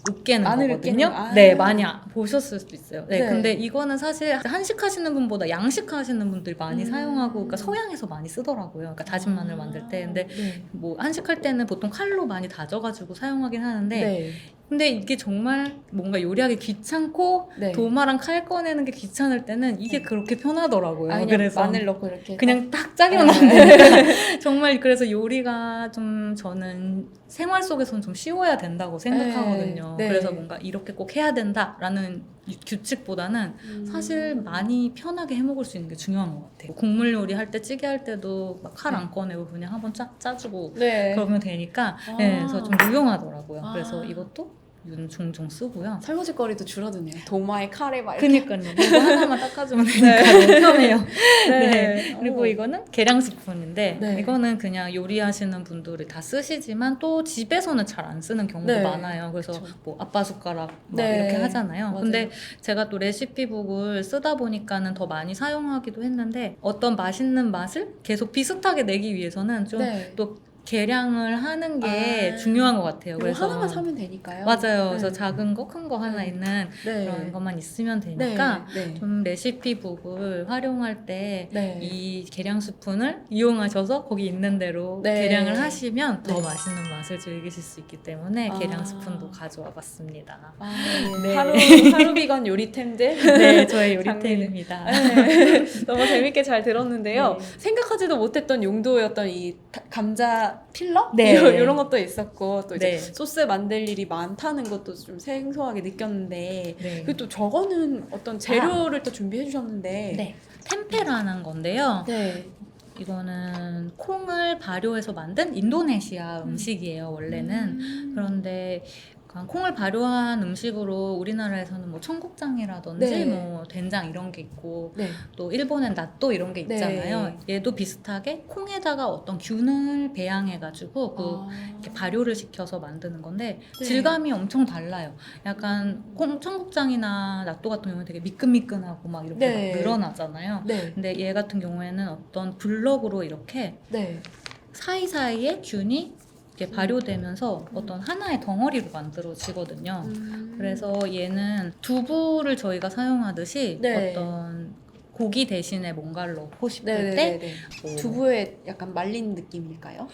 [SPEAKER 1] 으깨는
[SPEAKER 2] 마늘
[SPEAKER 1] 거거든요.
[SPEAKER 2] 으깨는 거.
[SPEAKER 1] 네, 많이 보셨을 수도 있어요. 네,
[SPEAKER 2] 네.
[SPEAKER 1] 근데 이거는 사실 한식하시는 분보다 양식하시는 분들이 많이 사용하고, 그러니까 서양에서 많이 쓰더라고요. 그러니까 다진 마늘 만들 때. 근데
[SPEAKER 2] 네.
[SPEAKER 1] 뭐 한식할 때는 보통 칼로 많이 다져가지고 사용하긴 하는데
[SPEAKER 2] 네.
[SPEAKER 1] 근데 이게 정말 뭔가 요리하기 귀찮고
[SPEAKER 2] 네.
[SPEAKER 1] 도마랑 칼 꺼내는 게 귀찮을 때는 이게
[SPEAKER 2] 네.
[SPEAKER 1] 그렇게 편하더라고요.
[SPEAKER 2] 그냥
[SPEAKER 1] 그래서
[SPEAKER 2] 마늘 넣고 이렇게
[SPEAKER 1] 그냥 딱 짜기만
[SPEAKER 2] 네.
[SPEAKER 1] 하면 되니까 정말 그래서 요리가 좀 저는 생활 속에서는 좀 쉬워야 된다고 생각하거든요.
[SPEAKER 2] 네.
[SPEAKER 1] 그래서 뭔가 이렇게 꼭 해야 된다라는 규칙보다는 사실 많이 편하게 해먹을 수 있는 게 중요한 것 같아요. 국물 요리 할 때 찌개 할 때도 막 칼 안 꺼내고 그냥 한번 쫙 짜주고
[SPEAKER 2] 네.
[SPEAKER 1] 그러면 되니까
[SPEAKER 2] 아.
[SPEAKER 1] 네, 그래서 좀 유용하더라고요.
[SPEAKER 2] 아.
[SPEAKER 1] 그래서 이것도 종종 쓰고요.
[SPEAKER 2] 설거지 거리도 줄어드네요. 도마에 칼에 막 이렇게.
[SPEAKER 1] 그니까요. 이거 하나만 닦아주면 되니까 너무 편해요. 네. 그리고
[SPEAKER 2] 오.
[SPEAKER 1] 이거는 계량 스푼인데
[SPEAKER 2] 네.
[SPEAKER 1] 이거는 그냥 요리하시는 분들이 다 쓰시지만 또 집에서는 잘 안 쓰는 경우도
[SPEAKER 2] 네.
[SPEAKER 1] 많아요. 그래서
[SPEAKER 2] 그쵸.
[SPEAKER 1] 뭐 아빠 숟가락 막
[SPEAKER 2] 네.
[SPEAKER 1] 이렇게 하잖아요.
[SPEAKER 2] 맞아요.
[SPEAKER 1] 근데 제가 또 레시피북을 쓰다 보니까는 더 많이 사용하기도 했는데 어떤 맛있는 맛을 계속 비슷하게 내기 위해서는 좀 또
[SPEAKER 2] 네.
[SPEAKER 1] 계량을 하는 게 중요한 것 같아요.
[SPEAKER 2] 그리고
[SPEAKER 1] 그래서
[SPEAKER 2] 하나만 사면 되니까요.
[SPEAKER 1] 맞아요.
[SPEAKER 2] 네.
[SPEAKER 1] 그래서 작은 거, 큰 거 하나
[SPEAKER 2] 네.
[SPEAKER 1] 있는
[SPEAKER 2] 네.
[SPEAKER 1] 그런 것만 있으면 되니까
[SPEAKER 2] 네.
[SPEAKER 1] 좀 레시피북을 활용할 때
[SPEAKER 2] 네.
[SPEAKER 1] 이 계량 스푼을 이용하셔서 거기 있는 대로
[SPEAKER 2] 네.
[SPEAKER 1] 계량을 하시면 더
[SPEAKER 2] 네.
[SPEAKER 1] 맛있는 맛을 즐기실 수 있기 때문에
[SPEAKER 2] 아.
[SPEAKER 1] 계량 스푼도 가져와 봤습니다.
[SPEAKER 2] 아,
[SPEAKER 1] 네.
[SPEAKER 2] 하루 비건 요리템들.
[SPEAKER 1] 네, 저의 요리템입니다.
[SPEAKER 2] 네. 너무 재밌게 잘 들었는데요.
[SPEAKER 1] 네.
[SPEAKER 2] 생각하지도 못했던 용도였던 이 감자 필러?
[SPEAKER 1] 네.
[SPEAKER 2] 이런 것도 있었고 또 이제
[SPEAKER 1] 네.
[SPEAKER 2] 소스 만들 일이 많다는 것도 좀 생소하게 느꼈는데
[SPEAKER 1] 네.
[SPEAKER 2] 그리고 또 저거는 어떤 재료를 또 준비해 주셨는데
[SPEAKER 1] 네. 템페라는 건데요.
[SPEAKER 2] 네.
[SPEAKER 1] 이거는 콩을 발효해서 만든 인도네시아 음식이에요, 원래는. 그런데 약간 콩을 발효한 음식으로 우리나라에서는 뭐 청국장이라든지
[SPEAKER 2] 네.
[SPEAKER 1] 뭐 된장 이런 게 있고
[SPEAKER 2] 네.
[SPEAKER 1] 또 일본엔 나또 이런 게 있잖아요.
[SPEAKER 2] 네.
[SPEAKER 1] 얘도 비슷하게 콩에다가 어떤 균을 배양해가지고 이렇게 발효를 시켜서 만드는 건데
[SPEAKER 2] 네.
[SPEAKER 1] 질감이 엄청 달라요. 약간 청국장이나 나또 같은 경우는 되게 미끈미끈하고 막 이렇게
[SPEAKER 2] 네.
[SPEAKER 1] 막 늘어나잖아요.
[SPEAKER 2] 네.
[SPEAKER 1] 근데 얘 같은 경우에는 어떤 블럭으로 이렇게
[SPEAKER 2] 네.
[SPEAKER 1] 사이사이에 균이 이렇게 발효되면서 어떤 하나의 덩어리로 만들어지거든요. 그래서 얘는 두부를 저희가 사용하듯이
[SPEAKER 2] 네.
[SPEAKER 1] 어떤 고기 대신에 뭔가를 넣고 싶을 때
[SPEAKER 2] 네네네.
[SPEAKER 1] 뭐
[SPEAKER 2] 두부에 약간 말린 느낌일까요?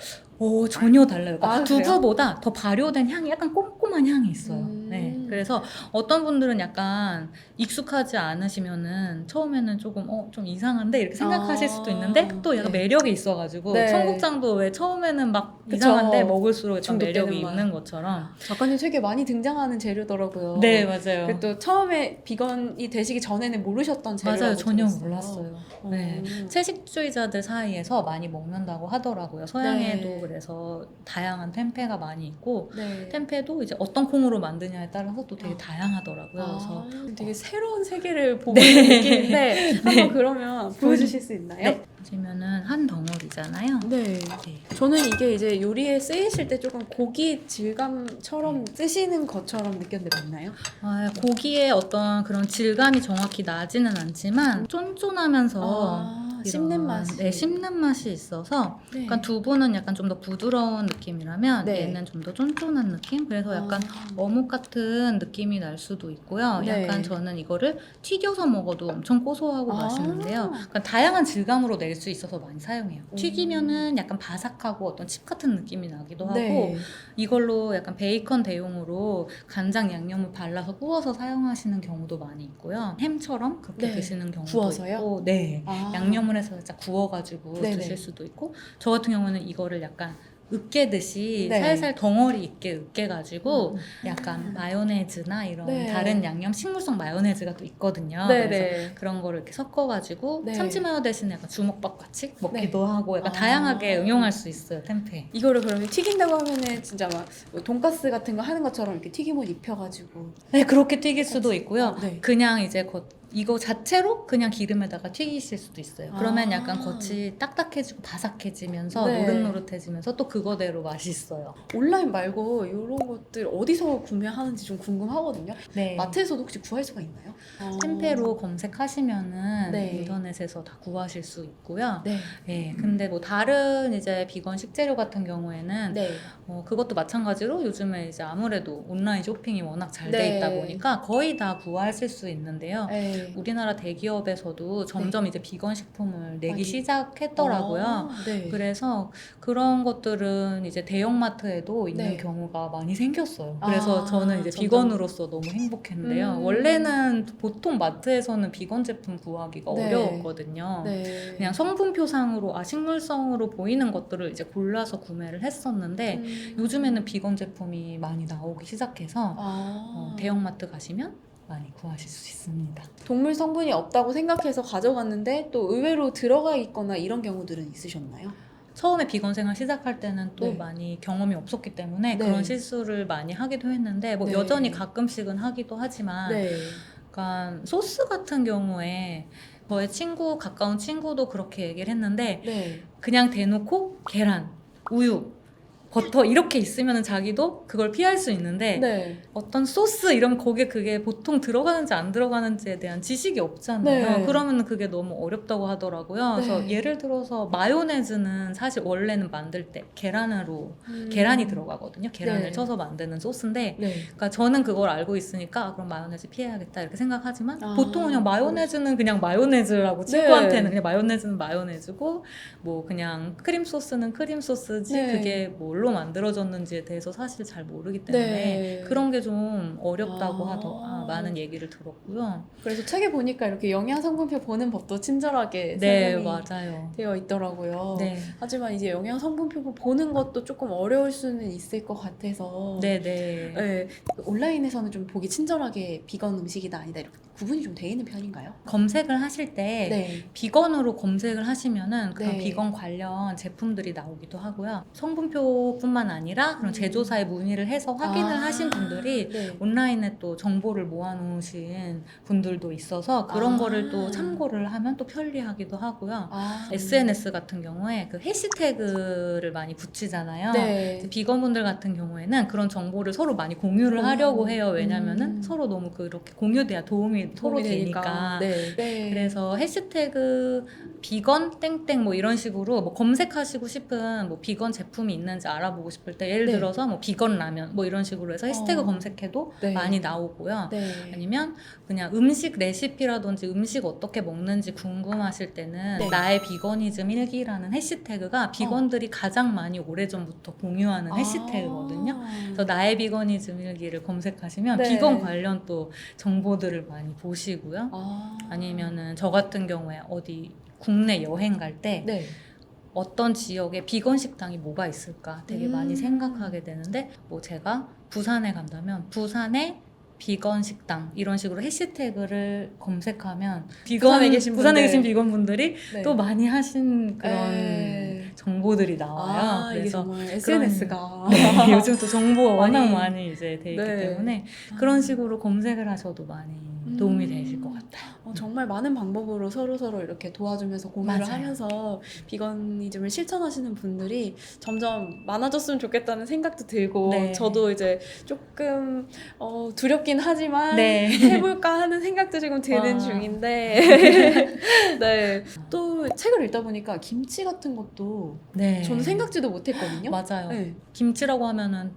[SPEAKER 1] 전혀 달라요. 그러니까
[SPEAKER 2] 아, 그래요?
[SPEAKER 1] 두부보다 더 발효된 향이 약간 꼼꼼한 향이 있어요.
[SPEAKER 2] 음.
[SPEAKER 1] 네. 그래서 어떤 분들은 약간 익숙하지 않으시면은 처음에는 조금 좀 이상한데 이렇게 생각하실 수도 있는데 또 약간
[SPEAKER 2] 네.
[SPEAKER 1] 매력이 있어가지고
[SPEAKER 2] 네.
[SPEAKER 1] 청국장도 왜 처음에는 막
[SPEAKER 2] 그쵸.
[SPEAKER 1] 이상한데 먹을수록 약간
[SPEAKER 2] 중독되는
[SPEAKER 1] 매력이
[SPEAKER 2] 맛.
[SPEAKER 1] 있는 것처럼.
[SPEAKER 2] 작가님 책에 많이 등장하는 재료더라고요.
[SPEAKER 1] 네, 맞아요.
[SPEAKER 2] 그리고 또 처음에 비건이 되시기 전에는 모르셨던 재료라고
[SPEAKER 1] 맞아요. 전혀
[SPEAKER 2] 들었어요.
[SPEAKER 1] 몰랐어요. 네. 채식주의자들 사이에서 많이 먹는다고 하더라고요. 서양에도
[SPEAKER 2] 네.
[SPEAKER 1] 그래서 다양한 템페가 많이 있고
[SPEAKER 2] 네.
[SPEAKER 1] 템페도 이제 어떤 콩으로 만드냐에 따라서 또 되게
[SPEAKER 2] 아.
[SPEAKER 1] 다양하더라고요. 그래서
[SPEAKER 2] 되게 새로운 세계를 보고
[SPEAKER 1] 네.
[SPEAKER 2] 있는 느낌인데 한번 그러면 보여주실 수 있나요?
[SPEAKER 1] 네. 보시면은 한 덩어리잖아요.
[SPEAKER 2] 네.
[SPEAKER 1] 네.
[SPEAKER 2] 저는 이게 이제 요리에 쓰이실 때 조금 고기 질감처럼 쓰시는 것처럼 느꼈는데 맞나요?
[SPEAKER 1] 고기의 어떤 그런 질감이 정확히 나지는 않지만 쫀쫀하면서
[SPEAKER 2] 씹는 맛이.
[SPEAKER 1] 네, 씹는 맛이 있어서
[SPEAKER 2] 네.
[SPEAKER 1] 약간 두부는 약간 좀 더 부드러운 느낌이라면
[SPEAKER 2] 네.
[SPEAKER 1] 얘는 좀 더 쫀쫀한 느낌? 그래서 약간
[SPEAKER 2] 아.
[SPEAKER 1] 어묵 같은 느낌이 날 수도 있고요.
[SPEAKER 2] 네.
[SPEAKER 1] 약간 저는 이거를 튀겨서 먹어도 엄청 고소하고
[SPEAKER 2] 아.
[SPEAKER 1] 맛있는데요. 그러니까 다양한 질감으로 낼 수 있어서 많이 사용해요.
[SPEAKER 2] 오.
[SPEAKER 1] 튀기면은 약간 바삭하고 어떤 칩 같은 느낌이 나기도 하고
[SPEAKER 2] 네.
[SPEAKER 1] 이걸로 약간 베이컨 대용으로 간장 양념을 발라서 구워서 사용하시는 경우도 많이 있고요. 햄처럼 그렇게
[SPEAKER 2] 네.
[SPEAKER 1] 드시는 경우도
[SPEAKER 2] 구워서요?
[SPEAKER 1] 있고, 네.
[SPEAKER 2] 아.
[SPEAKER 1] 양념을 해서 살짝 구워가지고
[SPEAKER 2] 네네.
[SPEAKER 1] 드실 수도 있고, 저 같은 경우는 이거를 약간 으깨듯이
[SPEAKER 2] 네.
[SPEAKER 1] 살살 덩어리 있게 으깨가지고 약간 마요네즈나 이런
[SPEAKER 2] 네.
[SPEAKER 1] 다른 양념 식물성 마요네즈가 또 있거든요. 그래서
[SPEAKER 2] 네네.
[SPEAKER 1] 그런 거를 이렇게 섞어가지고
[SPEAKER 2] 네.
[SPEAKER 1] 참치 마요 대신에 약간 주먹밥 같이 먹기도
[SPEAKER 2] 네.
[SPEAKER 1] 하고 약간
[SPEAKER 2] 아.
[SPEAKER 1] 다양하게 응용할 수 있어요, 템페. 막이거를
[SPEAKER 2] 그러면 튀긴다고 하면은 진짜 막뭐 돈가스 같은 거 하는 것처럼 이렇게 튀김옷 입혀가지고.
[SPEAKER 1] 네, 그렇게 튀길 수도 있고요.
[SPEAKER 2] 네.
[SPEAKER 1] 그냥 이제 이거 자체로 그냥 기름에다가 튀기실 수도 있어요. 그러면
[SPEAKER 2] 아.
[SPEAKER 1] 약간 겉이 딱딱해지고 바삭해지면서
[SPEAKER 2] 네.
[SPEAKER 1] 노릇노릇해지면서 또 그거대로 맛있어요.
[SPEAKER 2] 온라인 말고 이런 것들 어디서 구매하는지 좀 궁금하거든요.
[SPEAKER 1] 네.
[SPEAKER 2] 마트에서도 혹시 구할 수가 있나요?
[SPEAKER 1] 템페로 검색하시면은
[SPEAKER 2] 네.
[SPEAKER 1] 인터넷에서 다 구하실 수 있고요.
[SPEAKER 2] 네.
[SPEAKER 1] 네, 근데 뭐 다른 이제 비건 식재료 같은 경우에는
[SPEAKER 2] 네.
[SPEAKER 1] 그것도 마찬가지로 요즘에 이제 아무래도 온라인 쇼핑이 워낙 잘 돼
[SPEAKER 2] 네.
[SPEAKER 1] 있다 보니까 거의 다 구하실 수 있는데요.
[SPEAKER 2] 네. 네.
[SPEAKER 1] 우리나라 대기업에서도 점점 이제 비건 식품을 내기
[SPEAKER 2] 많이.
[SPEAKER 1] 시작했더라고요.
[SPEAKER 2] 아, 네.
[SPEAKER 1] 그래서 그런 것들은 이제 대형마트에도 있는
[SPEAKER 2] 네.
[SPEAKER 1] 경우가 많이 생겼어요. 그래서
[SPEAKER 2] 아,
[SPEAKER 1] 저는 이제
[SPEAKER 2] 점점.
[SPEAKER 1] 비건으로서 너무 행복했는데요. 원래는 보통 마트에서는 비건 제품 구하기가
[SPEAKER 2] 네.
[SPEAKER 1] 어려웠거든요.
[SPEAKER 2] 네.
[SPEAKER 1] 그냥 성분표상으로 식물성으로 보이는 것들을 이제 골라서 구매를 했었는데 요즘에는 비건 제품이 많이 나오기 시작해서 대형마트 가시면 많이 구하실 수 있습니다.
[SPEAKER 2] 동물 성분이 없다고 생각해서 가져갔는데 또 의외로 들어가 있거나 이런 경우들은 있으셨나요?
[SPEAKER 1] 처음에 비건 생활 시작할 때는 또
[SPEAKER 2] 네.
[SPEAKER 1] 많이 경험이 없었기 때문에
[SPEAKER 2] 네.
[SPEAKER 1] 그런 실수를 많이 하기도 했는데 뭐
[SPEAKER 2] 네.
[SPEAKER 1] 여전히 가끔씩은 하기도 하지만
[SPEAKER 2] 네.
[SPEAKER 1] 약간 소스 같은 경우에 저의 가까운 친구도 그렇게 얘기를 했는데
[SPEAKER 2] 네.
[SPEAKER 1] 그냥 대놓고 계란, 우유, 버터 이렇게 있으면 자기도 그걸 피할 수 있는데
[SPEAKER 2] 네.
[SPEAKER 1] 어떤 소스 이러면 거기에 그게 보통 들어가는지 안 들어가는지에 대한 지식이 없잖아요.
[SPEAKER 2] 네.
[SPEAKER 1] 그러면 그게 너무 어렵다고 하더라고요. 그래서
[SPEAKER 2] 네.
[SPEAKER 1] 예를 들어서 마요네즈는 사실 원래는 만들 때 계란이 들어가거든요. 계란을
[SPEAKER 2] 네.
[SPEAKER 1] 쳐서 만드는 소스인데
[SPEAKER 2] 네.
[SPEAKER 1] 그러니까 저는 그걸 알고 있으니까 아, 그럼 마요네즈 피해야겠다 이렇게 생각하지만
[SPEAKER 2] 아,
[SPEAKER 1] 보통은 그냥 마요네즈는 그냥 마요네즈라고
[SPEAKER 2] 네.
[SPEAKER 1] 친구한테는 그냥 마요네즈는 마요네즈고 뭐 그냥 크림 소스는 크림 소스지
[SPEAKER 2] 네.
[SPEAKER 1] 그게 뭘로 만들어졌는지에 대해서 사실 잘 모르기 때문에
[SPEAKER 2] 네.
[SPEAKER 1] 그런 게 좀 어렵다고
[SPEAKER 2] 아.
[SPEAKER 1] 많은 얘기를 들었고요.
[SPEAKER 2] 그래서 책에 보니까 이렇게 영양 성분표 보는 법도 친절하게
[SPEAKER 1] 네,
[SPEAKER 2] 설명이
[SPEAKER 1] 맞아요.
[SPEAKER 2] 되어 있더라고요.
[SPEAKER 1] 네,
[SPEAKER 2] 하지만 이제 영양 성분표 보는 것도 조금 어려울 수는 있을 것 같아서
[SPEAKER 1] 네, 네.
[SPEAKER 2] 네, 온라인에서는 좀 보기 친절하게 비건 음식이다 아니다 이렇게 구분이 좀 돼 있는 편인가요?
[SPEAKER 1] 검색을 하실 때
[SPEAKER 2] 네.
[SPEAKER 1] 비건으로 검색을 하시면은 그런
[SPEAKER 2] 네.
[SPEAKER 1] 비건 관련 제품들이 나오기도 하고요. 성분표뿐만 아니라 그런 제조사에 문의를 해서 확인을 하신 분들이
[SPEAKER 2] 네.
[SPEAKER 1] 온라인에 또 정보를 모아놓으신 분들도 있어서 그런
[SPEAKER 2] 아.
[SPEAKER 1] 거를 또 참고를 하면 또 편리하기도 하고요.
[SPEAKER 2] 아.
[SPEAKER 1] SNS 같은 경우에 그 해시태그를 많이 붙이잖아요.
[SPEAKER 2] 네.
[SPEAKER 1] 비건분들 같은 경우에는 그런 정보를 서로 많이 공유를 하려고 해요. 왜냐면은 서로 너무 그렇게 공유돼야 도움이 서로 되니까.
[SPEAKER 2] 네. 네.
[SPEAKER 1] 그래서 해시태그 비건 땡땡 뭐 이런 식으로 뭐 검색하시고 싶은 뭐 비건 제품이 있는지 알아보고 싶을 때 예를
[SPEAKER 2] 네.
[SPEAKER 1] 들어서 뭐 비건 라면 뭐 이런 식으로 해서 해시태그 검색해도
[SPEAKER 2] 네.
[SPEAKER 1] 많이 나오고요.
[SPEAKER 2] 네.
[SPEAKER 1] 아니면 그냥 음식 레시피라든지 음식 어떻게 먹는지 궁금하실 때는
[SPEAKER 2] 네.
[SPEAKER 1] 나의 비건이즘 일기라는 해시태그가 비건들이 가장 많이 오래전부터 공유하는 해시태그거든요. 그래서 나의 비건이즘 일기를 검색하시면
[SPEAKER 2] 네.
[SPEAKER 1] 비건 관련 또 정보들을 많이 보시고요.
[SPEAKER 2] 아.
[SPEAKER 1] 아니면은 저 같은 경우에 어디 국내 여행 갈 때
[SPEAKER 2] 네.
[SPEAKER 1] 어떤 지역에 비건 식당이 뭐가 있을까 되게 많이 생각하게 되는데 뭐 제가 부산에 간다면 부산에 비건 식당 이런 식으로 해시태그를 검색하면
[SPEAKER 2] 부산에 계신
[SPEAKER 1] 부산에
[SPEAKER 2] 분들.
[SPEAKER 1] 계신 비건분들이
[SPEAKER 2] 네.
[SPEAKER 1] 또 많이 하신 그런
[SPEAKER 2] 네.
[SPEAKER 1] 정보들이 나와요.
[SPEAKER 2] 이게
[SPEAKER 1] 그래서
[SPEAKER 2] 정말 SNS가
[SPEAKER 1] 네, 요즘 또 정보가 워낙
[SPEAKER 2] 많이,
[SPEAKER 1] 많이 이제 돼 있기
[SPEAKER 2] 네.
[SPEAKER 1] 때문에 그런 식으로 검색을 하셔도 많이 도움이 되실 것 같아요.
[SPEAKER 2] 정말 많은 방법으로 서로 이렇게 도와주면서 공유를
[SPEAKER 1] 맞아요.
[SPEAKER 2] 하면서 비건이즘을 실천하시는 분들이 점점 많아졌으면 좋겠다는 생각도 들고
[SPEAKER 1] 네.
[SPEAKER 2] 저도 이제 조금 두렵긴 하지만
[SPEAKER 1] 네.
[SPEAKER 2] 해볼까 하는 생각도 지금 드는
[SPEAKER 1] 와.
[SPEAKER 2] 중인데 네. 또 책을 읽다 보니까 김치 같은 것도
[SPEAKER 1] 네.
[SPEAKER 2] 저는 생각지도 못했거든요.
[SPEAKER 1] 맞아요.
[SPEAKER 2] 네.
[SPEAKER 1] 김치라고 하면은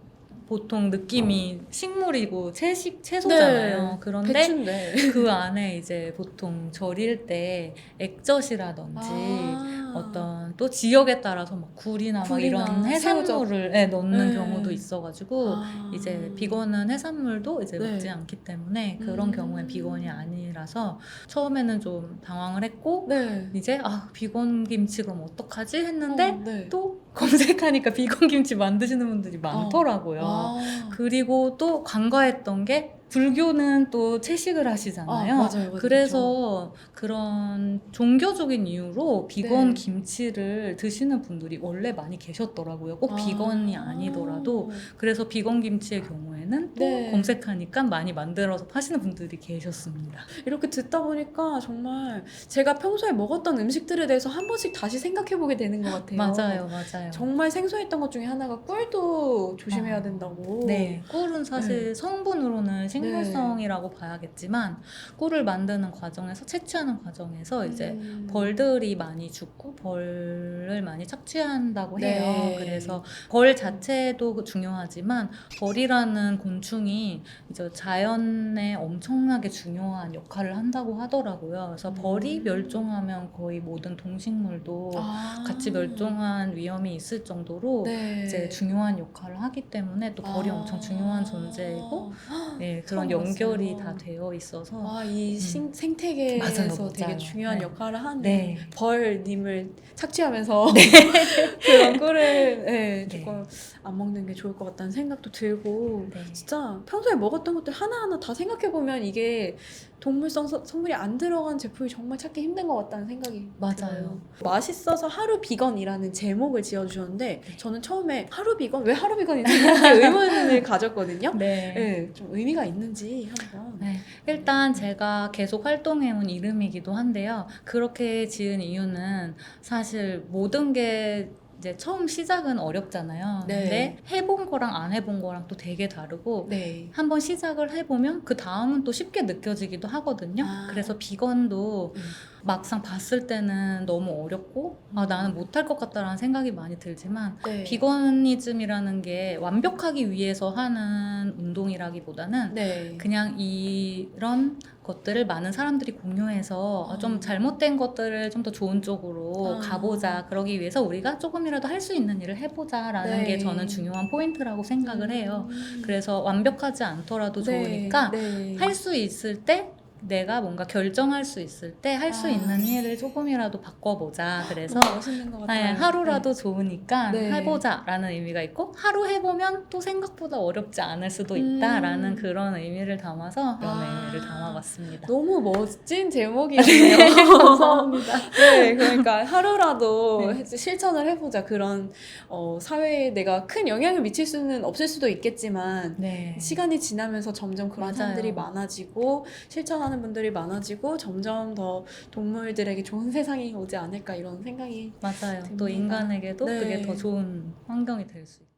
[SPEAKER 1] 보통 느낌이 식물이고 채소잖아요.
[SPEAKER 2] 네.
[SPEAKER 1] 그런데
[SPEAKER 2] 배추인데.
[SPEAKER 1] 그 안에 이제 보통 절일 때 액젓이라든지
[SPEAKER 2] 아.
[SPEAKER 1] 어떤 또 지역에 따라서 막 굴이나 막
[SPEAKER 2] 굴이나
[SPEAKER 1] 이런 해산물을 넣는
[SPEAKER 2] 네.
[SPEAKER 1] 경우도 있어가지고 이제 비건은 해산물도 이제
[SPEAKER 2] 네.
[SPEAKER 1] 먹지 않기 때문에 그런 경우엔 비건이 아니라서 처음에는 좀 당황을 했고
[SPEAKER 2] 네.
[SPEAKER 1] 이제 비건 김치 그럼 어떡하지 했는데
[SPEAKER 2] 네.
[SPEAKER 1] 또 검색하니까 비건 김치 만드시는 분들이 많더라고요. 그리고 또 간과했던 게 불교는 또 채식을 하시잖아요.
[SPEAKER 2] 맞아요.
[SPEAKER 1] 그래서 그런 종교적인 이유로 비건
[SPEAKER 2] 네.
[SPEAKER 1] 김치를 드시는 분들이 원래 많이 계셨더라고요. 꼭 비건이 아니더라도. 그래서 비건 김치의 경우에는 또
[SPEAKER 2] 네.
[SPEAKER 1] 검색하니까 많이 만들어서 파시는 분들이 계셨습니다.
[SPEAKER 2] 이렇게 듣다 보니까 정말 제가 평소에 먹었던 음식들에 대해서 한 번씩 다시 생각해보게 되는 것 같아요.
[SPEAKER 1] 맞아요.
[SPEAKER 2] 정말 생소했던 것 중에 하나가 꿀도 조심해야 된다고.
[SPEAKER 1] 네, 꿀은 사실 성분으로는 식물성이라고 봐야겠지만 꿀을 만드는 과정에서 채취하는 과정에서 이제 벌들이 많이 죽고 벌을 많이 착취한다고 해요.
[SPEAKER 2] 네.
[SPEAKER 1] 그래서 벌 자체도 중요하지만 벌이라는 곤충이 이제 자연에 엄청나게 중요한 역할을 한다고 하더라고요. 그래서 벌이 멸종하면 거의 모든 동식물도 같이 멸종한 위험이 있을 정도로
[SPEAKER 2] 네.
[SPEAKER 1] 이제 중요한 역할을 하기 때문에 또 벌이 엄청 중요한 존재이고 네, 그런
[SPEAKER 2] 처음
[SPEAKER 1] 연결이
[SPEAKER 2] 알았어요.
[SPEAKER 1] 다 되어 있어서
[SPEAKER 2] 이 생태계에서
[SPEAKER 1] 맞아요,
[SPEAKER 2] 되게
[SPEAKER 1] 맞아요.
[SPEAKER 2] 중요한
[SPEAKER 1] 네.
[SPEAKER 2] 역할을 하는
[SPEAKER 1] 네.
[SPEAKER 2] 벌님을 착취하면서 그런 꿀을 네, 조금 안 먹는 게 좋을 것 같다는 생각도 들고
[SPEAKER 1] 네.
[SPEAKER 2] 진짜 평소에 먹었던 것들 하나하나 다 생각해보면 이게 동물성 성분이 안 들어간 제품이 정말 찾기 힘든 것 같다는 생각이
[SPEAKER 1] 맞아요.
[SPEAKER 2] 들어요. 맛있어서 하루 비건이라는 제목을 지어주셨는데 저는 처음에 하루 비건? 왜 하루 비건인지 이렇게 의문을 가졌거든요.
[SPEAKER 1] 네.
[SPEAKER 2] 네, 좀 의미가 있는지 한번.
[SPEAKER 1] 네, 일단 제가 계속 활동해온 이름이기도 한데요. 그렇게 지은 이유는 사실 모든 게 이제 처음 시작은 어렵잖아요.
[SPEAKER 2] 네.
[SPEAKER 1] 근데 해본 거랑 안 해본 거랑 또 되게 다르고
[SPEAKER 2] 네.
[SPEAKER 1] 한번 시작을 해보면 그 다음은 또 쉽게 느껴지기도 하거든요. 그래서 비건도 막상 봤을 때는 너무 어렵고 나는 못할 것 같다라는 생각이 많이 들지만
[SPEAKER 2] 네.
[SPEAKER 1] 비건니즘이라는 게 완벽하기 위해서 하는 운동이라기보다는
[SPEAKER 2] 네.
[SPEAKER 1] 그냥 이런 것들을 많은 사람들이 공유해서 좀 잘못된 것들을 좀 더 좋은 쪽으로 가보자. 그러기 위해서 우리가 조금이라도 할 수 있는 일을 해보자라는
[SPEAKER 2] 네.
[SPEAKER 1] 게 저는 중요한 포인트라고 생각을 해요. 그래서 완벽하지 않더라도 좋으니까
[SPEAKER 2] 네.
[SPEAKER 1] 할 수 있을 때 내가 뭔가 결정할 수 있을 때 할 수 있는 일을 조금이라도 바꿔보자. 그래서
[SPEAKER 2] 너무 멋있는 것 같아요.
[SPEAKER 1] 네, 하루라도 좋으니까
[SPEAKER 2] 네.
[SPEAKER 1] 해보자라는 의미가 있고 하루 해보면 또 생각보다 어렵지 않을 수도 있다라는 그런 의미를 담아서 이런 의미를 담아봤습니다.
[SPEAKER 2] 너무 멋진 제목이네요.
[SPEAKER 1] 감사합니다.
[SPEAKER 2] 네, 그러니까 하루라도
[SPEAKER 1] 네.
[SPEAKER 2] 실천을 해보자. 그런 사회에 내가 큰 영향을 미칠 수는 없을 수도 있겠지만
[SPEAKER 1] 네.
[SPEAKER 2] 시간이 지나면서 점점 그런
[SPEAKER 1] 맞아요.
[SPEAKER 2] 사람들이 많아지고 실천하는 분들이 많아지고 점점 더 동물들에게 좋은 세상이 오지 않을까 이런 생각이
[SPEAKER 1] 맞아요. 또
[SPEAKER 2] 듭니다.
[SPEAKER 1] 인간에게도
[SPEAKER 2] 네.
[SPEAKER 1] 그게 더 좋은 환경이 될 수 있죠.